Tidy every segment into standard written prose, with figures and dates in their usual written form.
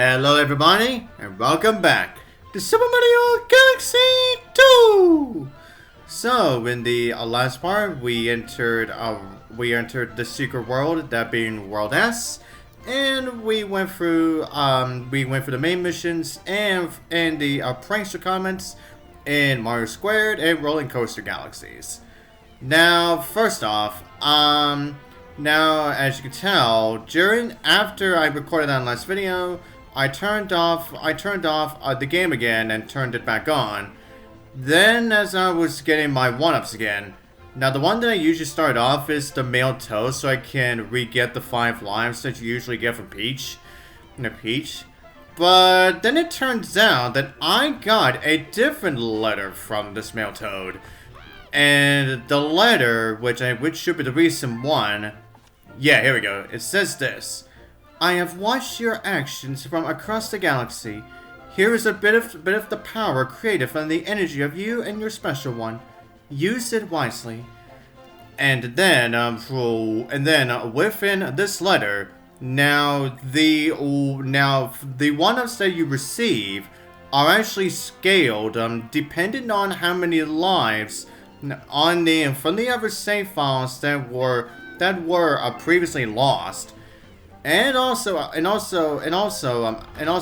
Hello everybody, and welcome back to Super Mario Galaxy 2! So, in the last part, we entered the secret world, that being World S, and we went through the main missions and the prankster comments in Mario Squared and Rolling Coaster Galaxies. Now, first off, now as you can tell, after I recorded that last video, I turned off the game again and turned it back on. Then, as I was getting my 1-ups again, now the one that I usually start off is the male toe, so I can re-get the 5 lives that you usually get from Peach. But then it turns out that I got a different letter from this male toad. And the letter, which should be the recent one, yeah, here we go. It says this: I have watched your actions from across the galaxy. Here is a bit of the power created from the energy of you and your special one. Use it wisely. And then, within this letter, now the 1-ups that you receive are actually scaled, depending on how many lives from the other save files that were previously lost. And also, I guess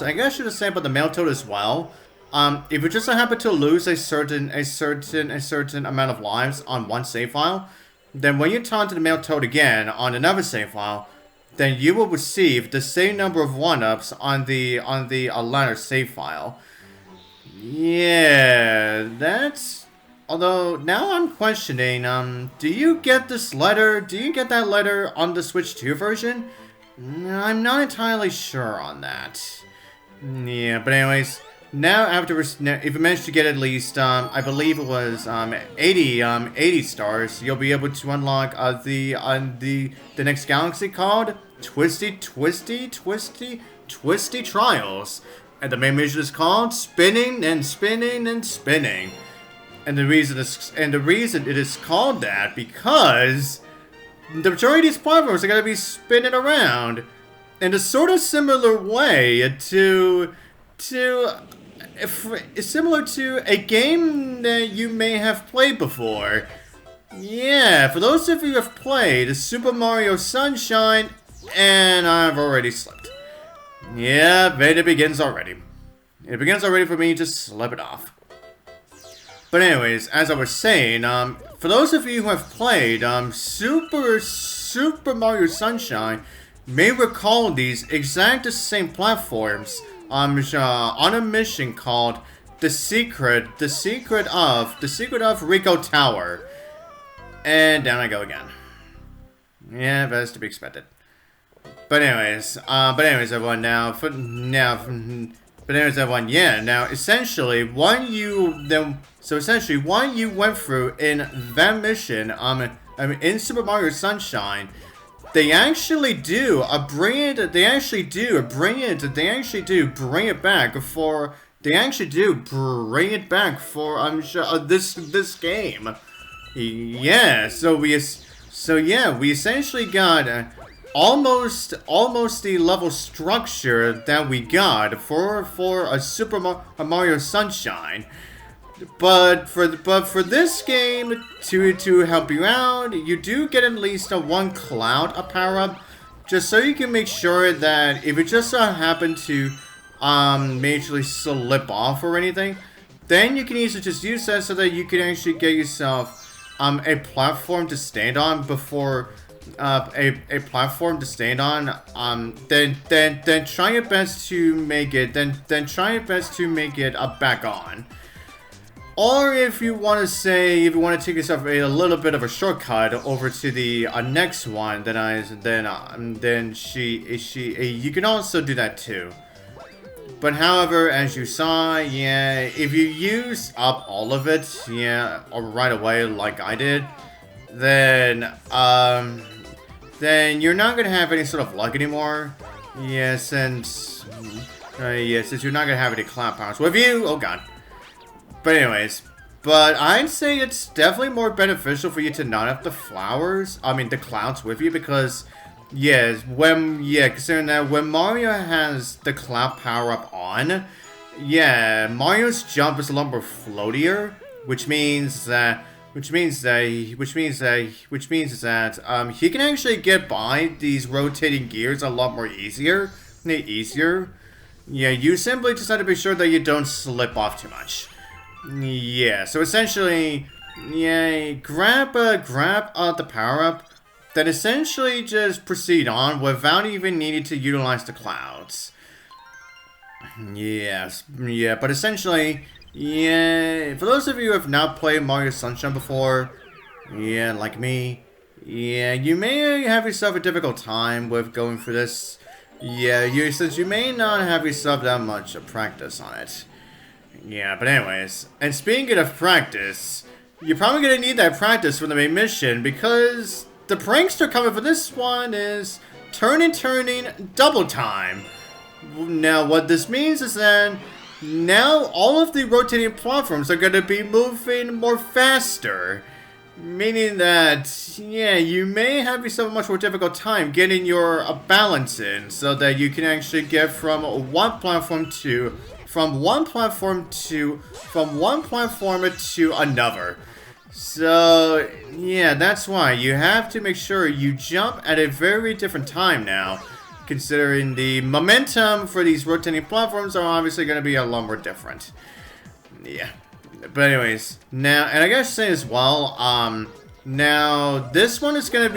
I should say about the male toad as well. If you just happen to lose a certain amount of lives on one save file, then when you talk to the male toad again on another save file, then you will receive the same number of 1-ups on the latter save file. Yeah, that's. Although now I'm questioning. Do you get this letter? Do you get that letter on the Switch 2 version? I'm not entirely sure on that. Yeah, but anyways, now if you manage to get at least, I believe it was 80 stars, you'll be able to unlock the next galaxy called Twisty Trials, and the main mission is called Spinning and Spinning and Spinning. And the reason it is called that because the majority of these platforms are going to be spinning around in a sort of similar way to a game that you may have played before. Yeah, for those of you who have played Super Mario Sunshine, and I've already slept. Yeah, it begins already. It begins already for me to slip it off. But anyways, as I was saying, for those of you who have played Super Mario Sunshine, may recall these exact same platforms on a mission called The Secret of Rico Tower. And down I go again. Yeah, that's to be expected. But anyways, everyone, yeah, now essentially what you went through in that mission, in Super Mario Sunshine, they actually do bring it back for this game. Yeah, so we essentially got almost the level structure that we got for a Super Mario Sunshine. But for this game to help you out, you do get at least a 1 cloud power up, just so you can make sure that if it just happen to majorly slip off or anything, then you can easily just use that so that you can actually get yourself a platform to stand on before a platform to stand on. Then try your best to make it back on. Or if you want to take yourself a little bit of a shortcut over to the next one, you can also do that too. But however, as you saw, yeah, if you use up all of it, yeah, right away like I did, then you're not gonna have any sort of luck anymore. Yeah, since you're not gonna have any cloud powers with you. Oh god. But anyways, I'd say it's definitely more beneficial for you to not have the clouds with you, because Yes, considering that when Mario has the cloud power up on, yeah, Mario's jump is a lot more floatier, which means that he can actually get by these rotating gears a lot more easier. Yeah, you simply just have to be sure that you don't slip off too much. Yeah, so essentially, yeah, grab the power up. Then essentially just proceed on without even needing to utilize the clouds. Yes, yeah, but essentially, yeah, for those of you who have not played Mario Sunshine before, yeah, like me, yeah, you may have yourself a difficult time with going through this. Yeah, since you may not have yourself that much practice on it. Yeah, but anyways, and speaking of practice, you're probably gonna need that practice for the main mission because the prankster coming for this one is turning double time. Now what this means is that now all of the rotating platforms are going to be moving more faster. Meaning that, yeah, you may have yourself a much more difficult time getting your balance in so that you can actually get from one platform to another. So, yeah, that's why you have to make sure you jump at a very different time now, considering the momentum for these rotating platforms are obviously going to be a lot more different. Yeah. But anyways, now, and I gotta say as well, now, this one is actually going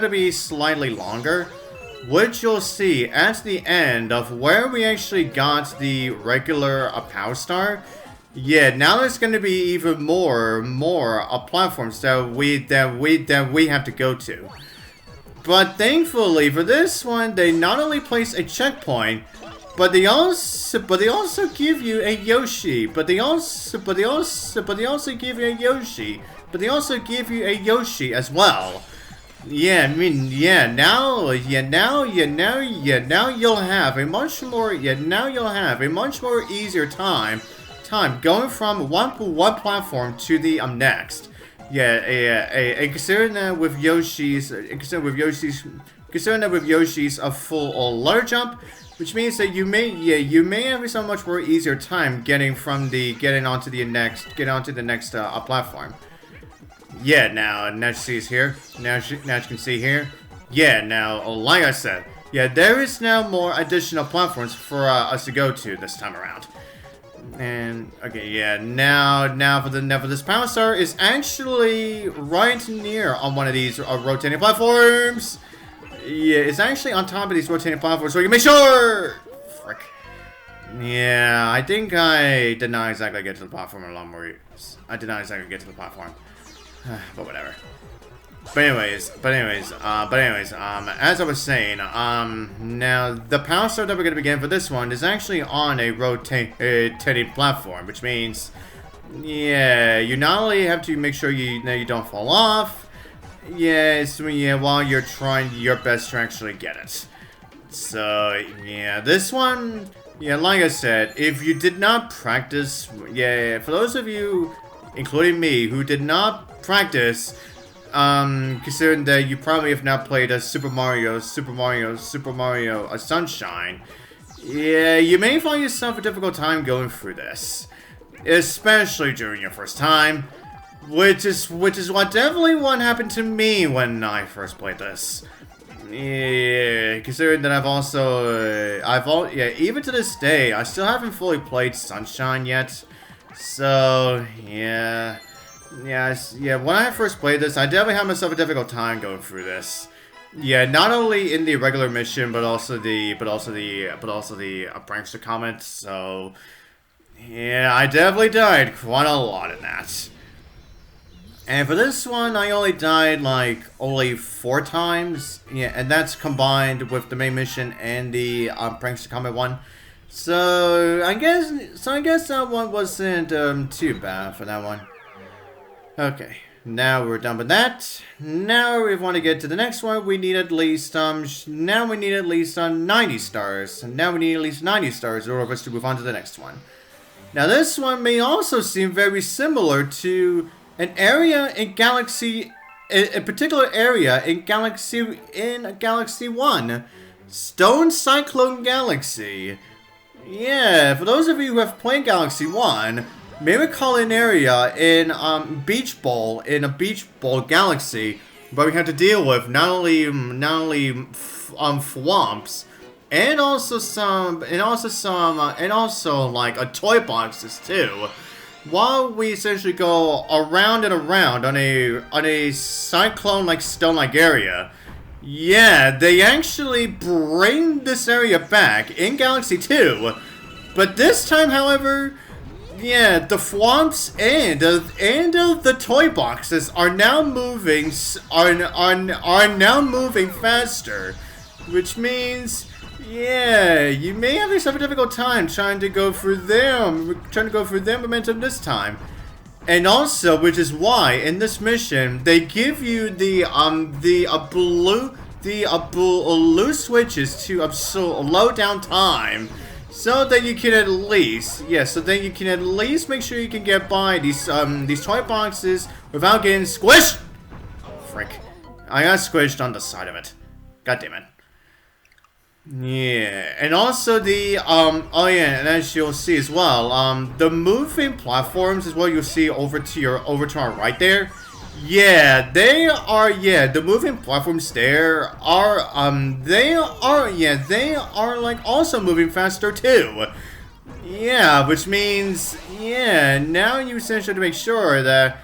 to be slightly longer, which you'll see at the end of where we actually got the regular Power Star. Yeah, now there's going to be even more platforms that we have to go to. But thankfully for this one, they not only place a checkpoint, but they also give you a Yoshi. But they also give you a Yoshi as well. Yeah, I mean, now you'll have a much more easier time going from one platform to the next. And considering that with Yoshi's a full or large jump, which means that you may have a much more easier time getting onto the next platform. Yeah, now you see here. Now you can see here. Yeah, now like I said, yeah, there is now more additional platforms for us to go to this time around. And okay, yeah, now for this Power Star is actually right near on one of these rotating platforms. Yeah, it's actually on top of these rotating platforms, so you can make sure. Frick. Yeah, I think I did not exactly get to the platform a lot more. I did not exactly get to the platform, but whatever. But anyways, as I was saying, now the Power Star that we're gonna begin for this one is actually on a rotating platform, which means, yeah, you not only have to make sure you don't fall off, while you're trying your best to actually get it. So yeah, this one, yeah, like I said, if you did not practice, yeah, for those of you, including me, who did not practice. Considering that you probably have not played a Super Mario Sunshine, yeah, you may find yourself a difficult time going through this, especially during your first time, which is what happened to me when I first played this. Yeah, considering that even to this day, I still haven't fully played Sunshine yet, so yeah. Yeah, when I first played this, I definitely had myself a difficult time going through this. Yeah, not only in the regular mission, but also the prankster comments. So, yeah, I definitely died quite a lot in that. And for this one, I only died only 4 times. Yeah, and that's combined with the main mission and the prankster comment one. So I guess that one wasn't too bad for that one. Okay, now we're done with that. Now we want to get to the next one. We need at least 90 stars. Now we need at least 90 stars in order for us to move on to the next one. Now this one may also seem very similar to an area in Galaxy a particular area in Galaxy 1, Stone Cyclone Galaxy. Yeah, for those of you who have played Galaxy 1, may recall an area in a Beach Bowl Galaxy where we had to deal with not only Thwomps and also like a toy boxes too. While we essentially go around and around on a cyclone stone-like area. Yeah, they actually bring this area back in Galaxy 2, but this time, however, yeah, the Thwomps and the toy boxes are now moving faster, which means, yeah, you may have yourself a difficult time trying to go through their momentum this time. And also, which is why in this mission they give you the blue switches to slow down time, so that you can at least make sure you can get by these toy boxes without getting squished. Frick, I got squished on the side of it. God damn it. Yeah, and also the oh yeah, and as you'll see as well, the moving platforms is what you'll see over to our right there. Yeah, they are. Yeah, the moving platforms there are. They are like also moving faster too. Yeah, which means now you essentially have to make sure that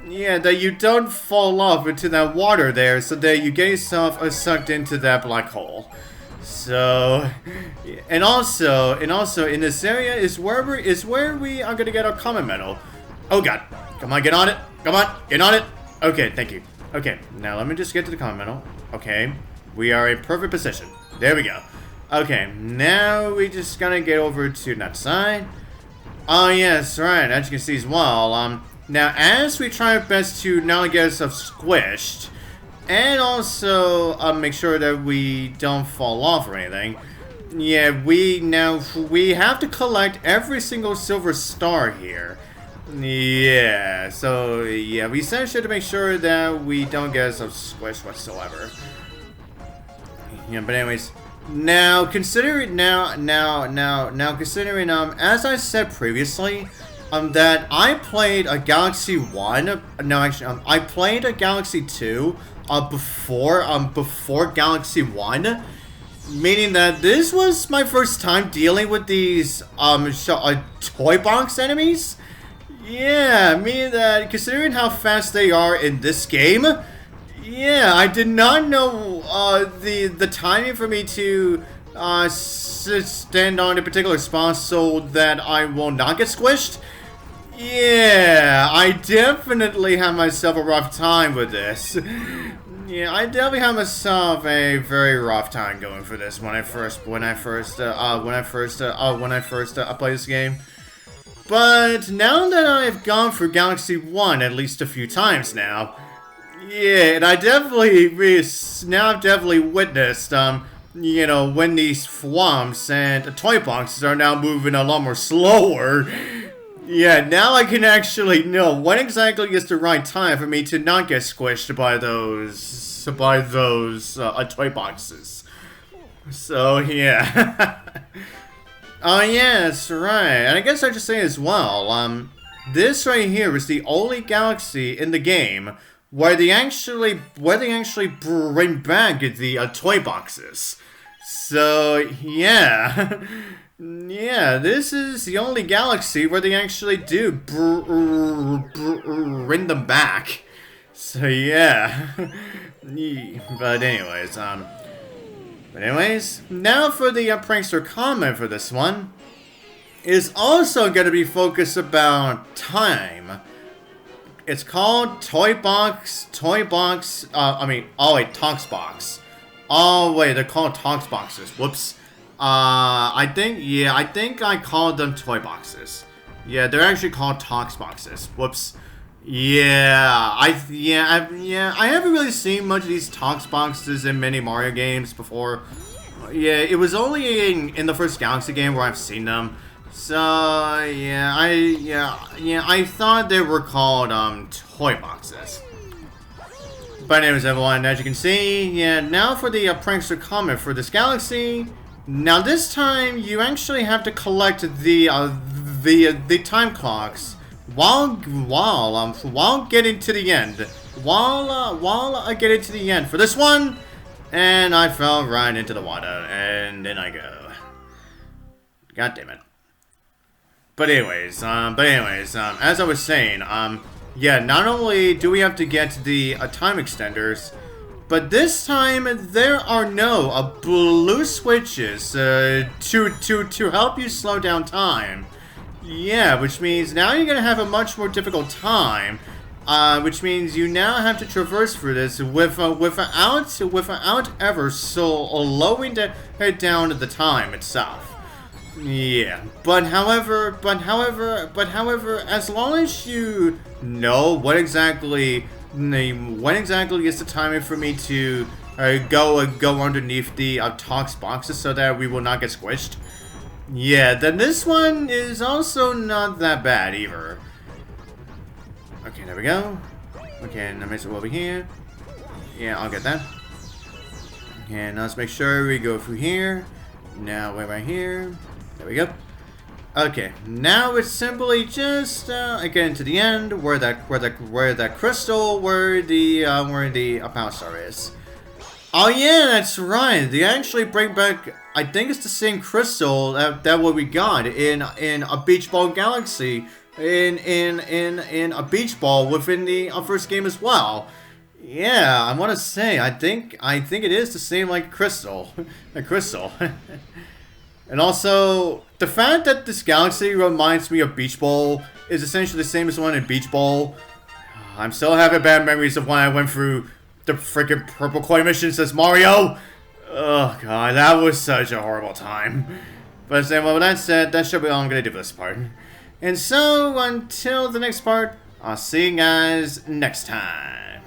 that you don't fall off into that water there, so that you get yourself sucked into that black hole. So, and also in this area is where we are gonna get our common medal. Oh god, come on, get on it. Come on, get on it. Okay, thank you. Okay, now let me just get to the common medal. Okay, we are in perfect position. There we go. Okay, now we just gotta get over to that side. Oh yes, right. As you can see as well. Now as we try our best to not get ourselves squished. And also, make sure that we don't fall off or anything. Yeah, we have to collect every single silver star here. Yeah, so, yeah, we essentially have to make sure that we don't get ourselves squished whatsoever. Yeah, but anyways, now, considering, as I said previously, that I played a Galaxy 1, no, actually, I played a Galaxy 2, before Galaxy 1, meaning that this was my first time dealing with these toy box enemies. Yeah, meaning that considering how fast they are in this game, yeah, I did not know the timing for me to stand on a particular spot so that I will not get squished. Yeah, I definitely had myself a rough time with this. Yeah, I definitely had myself a very rough time going for this when I first played this game. But now that I've gone through Galaxy 1 at least a few times now, yeah, and I've definitely witnessed when these Thwomps and toy boxes are now moving a lot more slower. Yeah, now I can actually know when exactly is the right time for me to not get squished by those toy boxes. So yeah. Oh yes, right. And I guess I should say as well, this right here is the only galaxy in the game where they actually bring back the toy boxes. So yeah. Yeah, this is the only galaxy where they actually do bring them back. So yeah. But anyways, now for the prankster comment for this one is also going to be focused about time. It's called Tox Box. Oh wait, they're called Tox Boxes. Whoops. I think I called them toy boxes. Yeah, they're actually called Tox Boxes. Whoops. Yeah, I haven't really seen much of these Tox Boxes in many Mario games before. Yeah, it was only in the first Galaxy game where I've seen them. So yeah, I thought they were called toy boxes. But anyways, everyone, as you can see, yeah, now for the prankster comment for this galaxy. Now this time, you actually have to collect the time clocks while getting to the end. While I get into the end for this one, and I fell right into the water, and then I go. God damn it. But anyways, as I was saying, yeah, not only do we have to get the time extenders, but this time there are no blue switches to help you slow down time. Yeah, which means now you're gonna have a much more difficult time. Which means you now have to traverse through this without ever slowing down the time itself. Yeah, but however, as long as you know what exactly is the timing for me to go underneath the Tox boxes so that we will not get squished. Yeah, then this one is also not that bad either. Okay, there we go. Okay, now make it over here. Yeah, I'll get that. Okay, now let's make sure we go through here. Now we're right here. There we go. Okay, now it's simply just again to the end where that crystal where the power star is. Oh yeah, that's right. They actually bring back. I think it's the same crystal that what we got in a Beach Ball Galaxy. In a beach ball within the first game as well. Yeah, I want to say I think it is the same like crystal, and also the fact that this galaxy reminds me of Beach Bowl is essentially the same as the one in Beach Bowl. I'm still having bad memories of when I went through the freaking purple coin missions as Mario. Oh god, that was such a horrible time. But anyway, with that said, that should be all I'm gonna do for this part. And so, until the next part, I'll see you guys next time.